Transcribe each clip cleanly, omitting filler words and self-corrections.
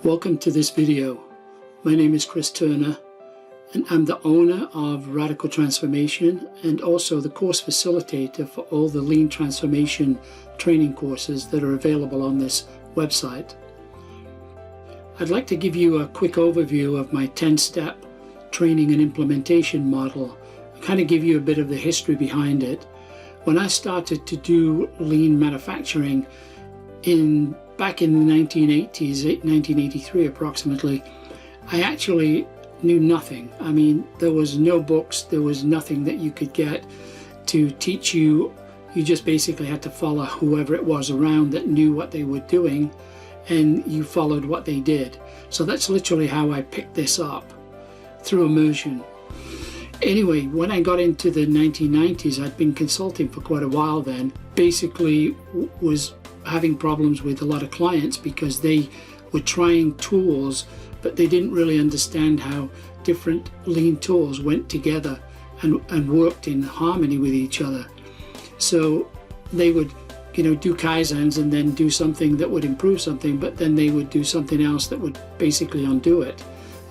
Welcome to this video. My name is Chris Turner and I'm the owner of Radical Transformation and also the course facilitator for all the Lean Transformation training courses that are available on this website. I'd like to give you a quick overview of my 10-step training and implementation model, kind of give you a bit of the history behind it. When I started to do lean manufacturing back in the 1980s, 1983 approximately, I actually knew nothing. I mean, there was no books, there was nothing that you could get to teach you. You just basically had to follow whoever it was around that knew what they were doing, and you followed what they did. So that's literally how I picked this up, through immersion. Anyway, when I got into the 1990s, I'd been consulting for quite a while then. Basically was having problems with a lot of clients because they were trying tools, but they didn't really understand how different lean tools went together and worked in harmony with each other. So they would, do Kaizens and then do something that would improve something, but then they would do something else that would basically undo it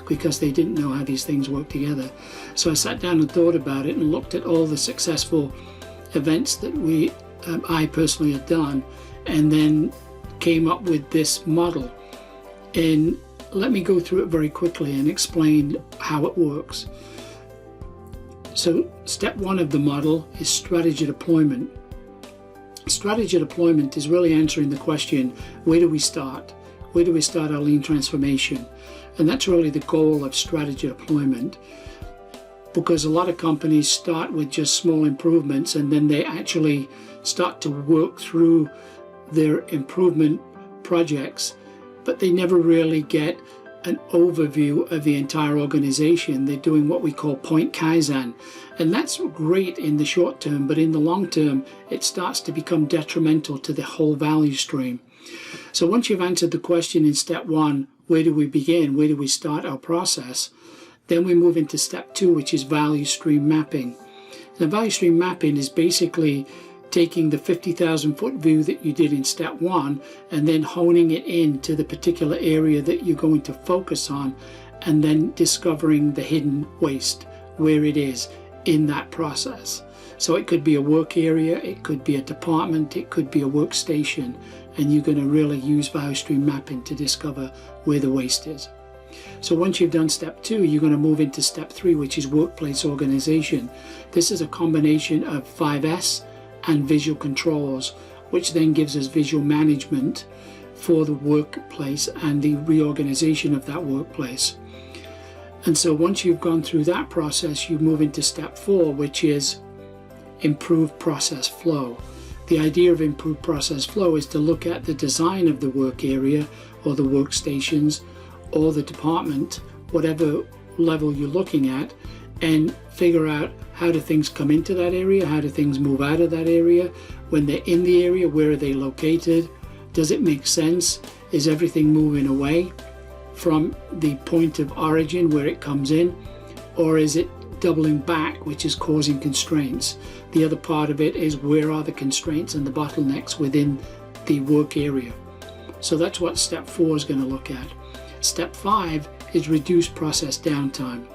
because they didn't know how these things work together. So I sat down and thought about it and looked at all the successful events that I personally had done, and then came up with this model. And let me go through it very quickly and explain how it works. So step one of the model is strategy deployment. Strategy deployment is really answering the question, where do we start? Where do we start our lean transformation? And that's really the goal of strategy deployment, because a lot of companies start with just small improvements and then they actually start to work through their improvement projects, but they never really get an overview of the entire organization. They're doing what we call point Kaizen, and that's great in the short term, but in the long term it starts to become detrimental to the whole value stream. So once you've answered the question in step one, where do we begin, where do we start our process, then we move into step two, which is value stream mapping. The value stream mapping is basically taking the 50,000 foot view that you did in step one and then honing it into the particular area that you're going to focus on, and then discovering the hidden waste, where it is in that process. So it could be a work area, it could be a department, it could be a workstation, and you're going to really use value stream mapping to discover where the waste is. So once you've done step two, you're going to move into step three, which is workplace organization. This is a combination of 5S and visual controls, which then gives us visual management for the workplace and the reorganization of that workplace. And so once you've gone through that process, you move into step four, which is improved process flow. The idea of improved process flow is to look at the design of the work area or the workstations or the department, whatever level you're looking at, and figure out how do things come into that area, how do things move out of that area, when they're in the area, where are they located, does it make sense, is everything moving away from the point of origin where it comes in, or is it doubling back, which is causing constraints. The other part of it is where are the constraints and the bottlenecks within the work area. So that's what step four is going to look at. Step five is reduce process downtime.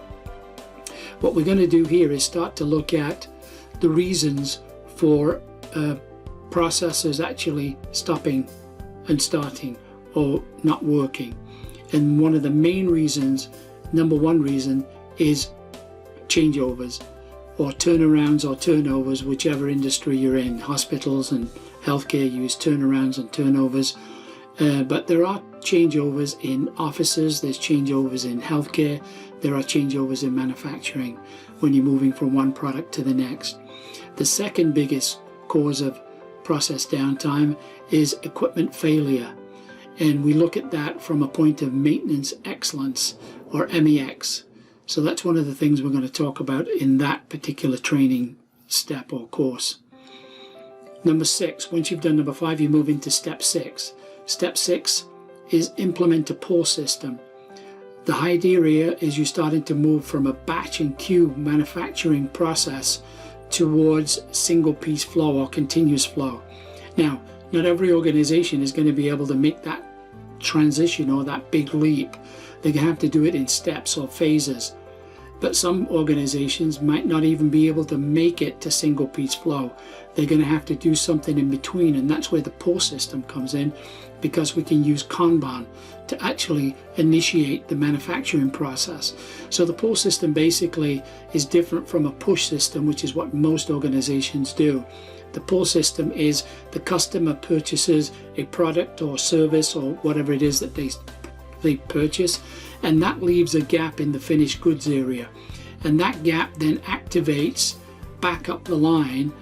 What we're going to do here is start to look at the reasons for processes actually stopping and starting or not working. And one of the main reasons, number one reason, is changeovers or turnarounds or turnovers, whichever industry you're in. Hospitals and healthcare use turnarounds and turnovers. But there are changeovers in offices, there's changeovers in healthcare, there are changeovers in manufacturing when you're moving from one product to the next. The second biggest cause of process downtime is equipment failure. And we look at that from a point of maintenance excellence, or MEX. So that's one of the things we're going to talk about in that particular training step or course. Number six, once you've done number five, you move into step six. Step six is implement a pull system. The idea here is you're starting to move from a batch and queue manufacturing process towards single piece flow or continuous flow. Now, not every organization is going to be able to make that transition or that big leap. They have to do it in steps or phases. But some organizations might not even be able to make it to single piece flow. They're going to have to do something in between, and that's where the pull system comes in, because we can use Kanban to actually initiate the manufacturing process. So the pull system basically is different from a push system, which is what most organizations do. The pull system is the customer purchases a product or service or whatever it is that they purchase, and that leaves a gap in the finished goods area, and that gap then activates back up the line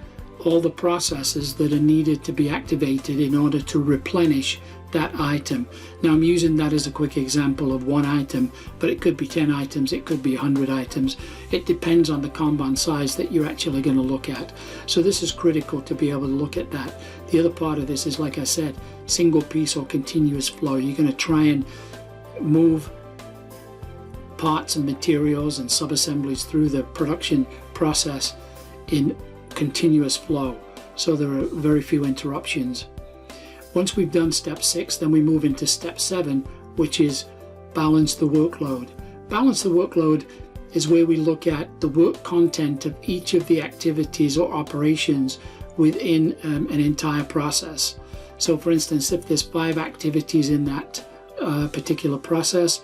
all the processes that are needed to be activated in order to replenish that item. Now I'm using that as a quick example of one item, but it could be 10 items, it could be 100 items. It depends on the Kanban size that you're actually going to look at. So this is critical to be able to look at that. The other part of this is, like I said, single piece or continuous flow. You're going to try and move parts and materials and sub-assemblies through the production process in continuous flow, so there are very few interruptions. Once we've done step 6, then we move into step 7, which is balance the workload. Balance the workload is where we look at the work content of each of the activities or operations within an entire process. So for instance, if there's 5 activities in that particular process,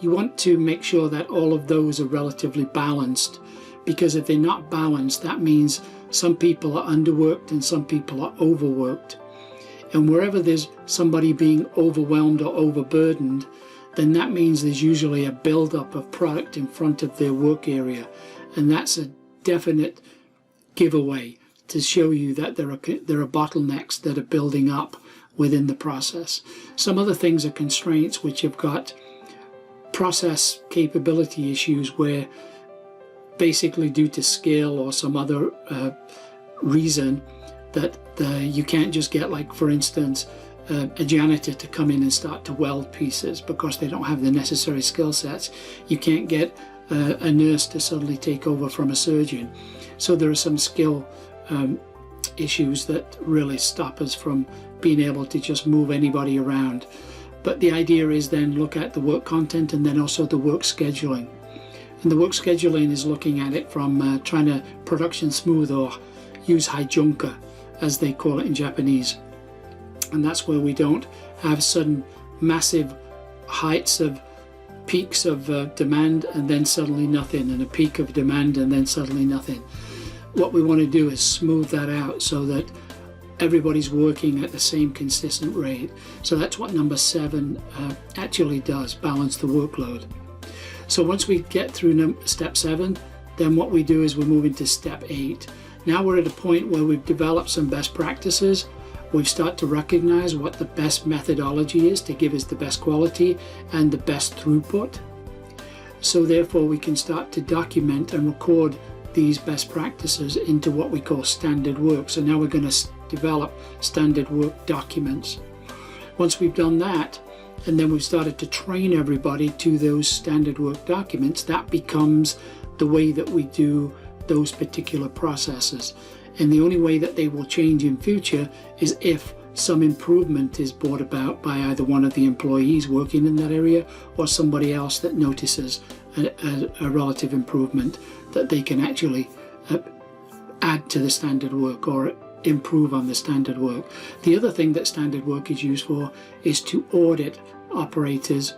you want to make sure that all of those are relatively balanced, because if they're not balanced, that means some people are underworked and some people are overworked. And wherever there's somebody being overwhelmed or overburdened, then that means there's usually a buildup of product in front of their work area, and that's a definite giveaway to show you that there are bottlenecks that are building up within the process. Some other things are constraints, which have got process capability issues where basically due to scale or some other reason that you can't just get, like for instance, a janitor to come in and start to weld pieces because they don't have the necessary skill sets. You can't get a nurse to suddenly take over from a surgeon. So there are some skill issues that really stop us from being able to just move anybody around. But the idea is then look at the work content and then also the work scheduling. And the work scheduling is looking at it from trying to production smooth or use hijunka, as they call it in Japanese. And that's where we don't have sudden massive heights of peaks of demand and then suddenly nothing, and a peak of demand and then suddenly nothing. What we want to do is smooth that out so that everybody's working at the same consistent rate. So that's what number 7 actually does, balance the workload. So once we get through step 7, then what we do is we move into step 8. Now we're at a point where we've developed some best practices. We've started to recognize what the best methodology is to give us the best quality and the best throughput. So therefore we can start to document and record these best practices into what we call standard work. So now we're going to develop standard work documents. Once we've done that, and then we've started to train everybody to those standard work documents, that becomes the way that we do those particular processes. And the only way that they will change in future is if some improvement is brought about by either one of the employees working in that area or somebody else that notices a relative improvement that they can actually add to the standard work or improve on the standard work. The other thing that standard work is used for is to audit operators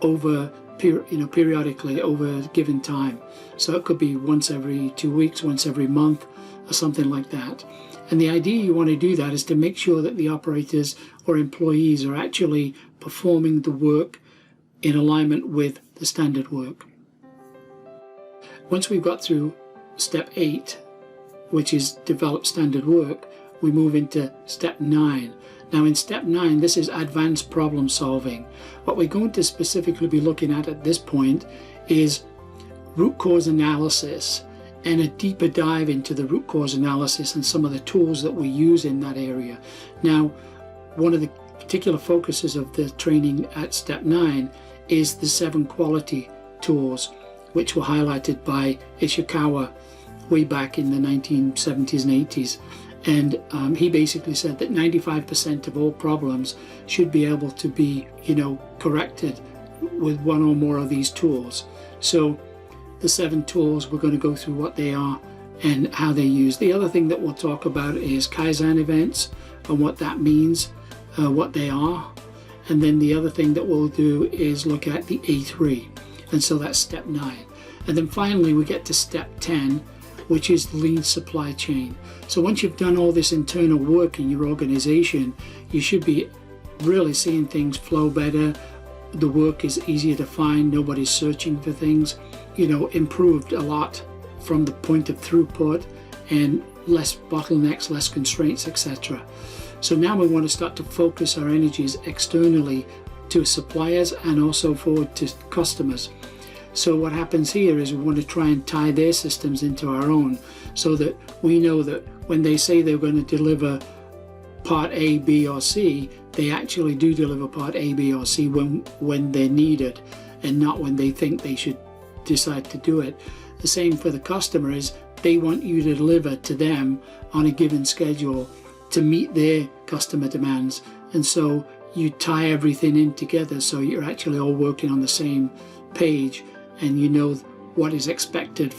over periodically over a given time. So it could be once every 2 weeks, once every month, or something like that. And the idea you want to do that is to make sure that the operators or employees are actually performing the work in alignment with the standard work. Once we've got through step 8, which is develop standard work, we move into step 9. Now in step 9, this is advanced problem solving. What we're going to specifically be looking at this point is root cause analysis and a deeper dive into the root cause analysis and some of the tools that we use in that area. Now, one of the particular focuses of the training at step 9 is the 7 quality tools, which were highlighted by Ishikawa way back in the 1970s and 80s. And he basically said that 95% of all problems should be able to be, corrected with one or more of these tools. So the 7 tools, we're going to go through what they are and how they're used. The other thing that we'll talk about is Kaizen events and what that means, what they are. And then the other thing that we'll do is look at the A3. And so that's step 9. And then finally we get to step 10, which is lean supply chain. So once you've done all this internal work in your organization, you should be really seeing things flow better. The work is easier to find. Nobody's searching for things. Improved a lot from the point of throughput and less bottlenecks, less constraints, etc. So now we want to start to focus our energies externally to suppliers and also forward to customers. So what happens here is we want to try and tie their systems into our own so that we know that when they say they're going to deliver part A, B, or C, they actually do deliver part A, B, or C when they're needed and not when they think they should decide to do it. The same for the customer is they want you to deliver to them on a given schedule to meet their customer demands. And so you tie everything in together so you're actually all working on the same page and you know what is expected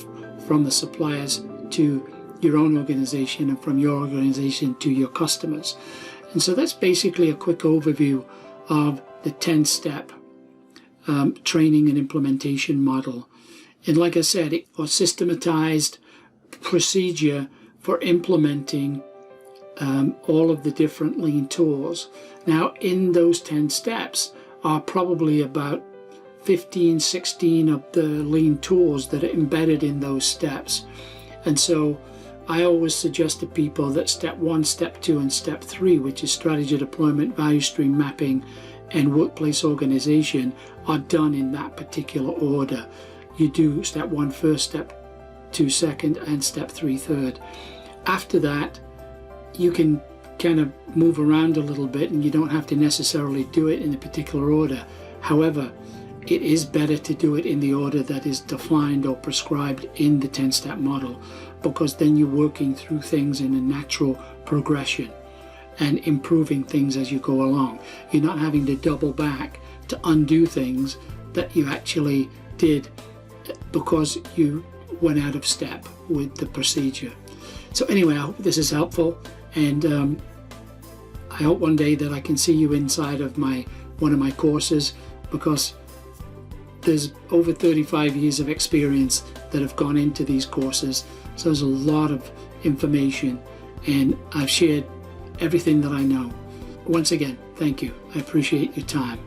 from the suppliers to your own organization and from your organization to your customers. And so that's basically a quick overview of the 10-step training and implementation model. And like I said, it was systematized procedure for implementing all of the different lean tools. Now, in those 10 steps are probably about 15, 16 of the lean tools that are embedded in those steps. And so I always suggest to people that step 1, step 2, and step 3, which is strategy deployment, value stream mapping, and workplace organization, are done in that particular order. You do step 1 first, step 2 second, and step 3 third. After that, you can kind of move around a little bit and you don't have to necessarily do it in a particular order. However, it is better to do it in the order that is defined or prescribed in the 10-step model, because then you're working through things in a natural progression and improving things as you go along. You're not having to double back to undo things that you actually did because you went out of step with the procedure. So anyway, I hope this is helpful, and I hope one day that I can see you inside of one of my courses, because there's over 35 years of experience that have gone into these courses. So there's a lot of information, and I've shared everything that I know. Once again, thank you. I appreciate your time.